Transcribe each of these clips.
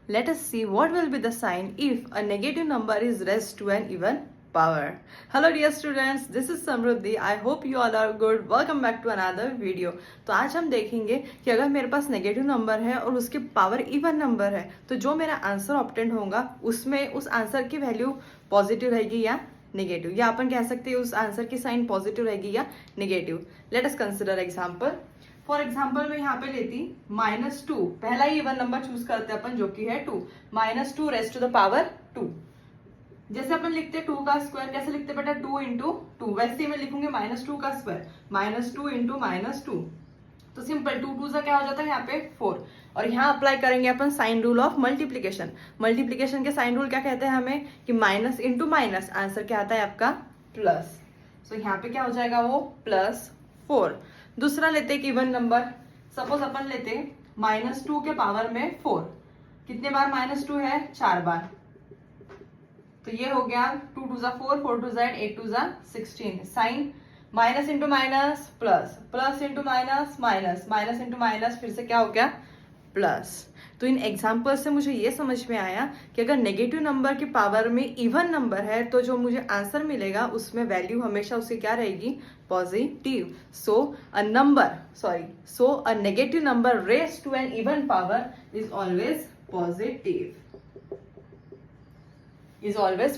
let us see what will be the sign if a negative number is raised to an even power. Hello dear students, this is Samruddhi. I hope you all are good. Welcome back to another video. तो आज हम देखेंगे कि अगर मेरे पास negative number है और उसके पावर इवन नंबर है तो जो मेरा आंसर ऑब्टेन होगा उसमें उस आंसर की वैल्यू पॉजिटिव रहेगी या नेगेटिव, या अपन कह सकते हैं उस आंसर की साइन पॉजिटिव रहेगी या negative. Let us consider example. For example मैं यहाँ पे लेती -2, पहला ही इवन नंबर चूज करते हैं अपन जो कि है 2. -2 रेज टू द पावर 2. जैसे अपन लिखते हैं 2 का स्क्वायर, कैसे लिखते हैं बेटा? 2 इंटू 2. वैसे ही मैं लिखूंगी -2 का स्क्वायर, -2 इंटू -2. तो सिंपल 2 2 क्या हो जाता है यहाँ पे 4. और यहाँ अप्लाई करेंगे अपन sign rule of multiplication. Multiplication के साइन रूल क्या कहते हैं हमें कि माइनस इंटू माइनस आंसर क्या आता है आपका प्लस. सो यहाँ पे क्या हो जाएगा वो +4. दूसरा लेते एक इवन नंबर. सपोज अपन लेते -2 के पावर में 4. कितने बार -2 है? 4 बार. तो ये हो गया 2 2 4, 4 2 8, 8 2 16. Sign minus into minus plus, plus into minus minus, minus into minus, फिर से क्या हो गया प्लस. तो इन एग्जाम्पल से मुझे ये समझ में आया कि अगर नेगेटिव नंबर की पावर में इवन नंबर है तो जो मुझे आंसर मिलेगा उसमें वैल्यू हमेशा उसकी क्या रहेगी? Positive. So a negative number raise to an even power is always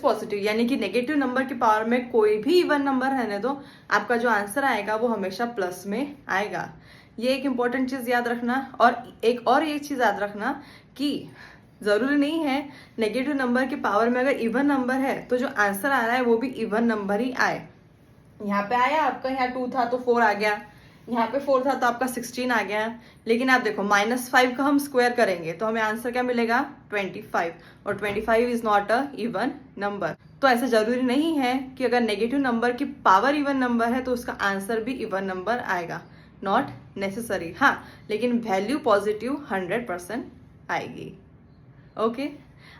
positive. यानी कि नेगेटिव नंबर की पावर में कोई भी इवन नंबर रहने दो, आपका जो आंसर आएगा वो हमेशा प्लस में आएगा. ये एक इंपॉर्टेंट चीज याद रखना. और एक चीज याद रखना कि जरूरी नहीं है नेगेटिव नंबर की पावर में अगर इवन नंबर है तो जो आंसर आ रहा है वो भी इवन नंबर ही आए. यहाँ पे आया आपका, यहाँ 2 था तो 4 आ गया, यहाँ पे 4 था तो आपका 16 आ गया. लेकिन आप देखो -5 का हम स्क्वायर करेंगे तो हमें आंसर क्या मिलेगा? 25. और 25 is not a even number. तो ऐसा जरूरी नहीं है कि अगर नेगेटिव नंबर की पावर इवन नंबर है तो उसका आंसर भी इवन नंबर आएगा. Not necessary. हाँ, लेकिन वैल्यू पॉजिटिव 100% आएगी. Okay,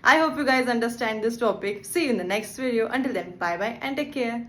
I hope you guys understand this topic. See you in the next video. Until then, bye bye and take care.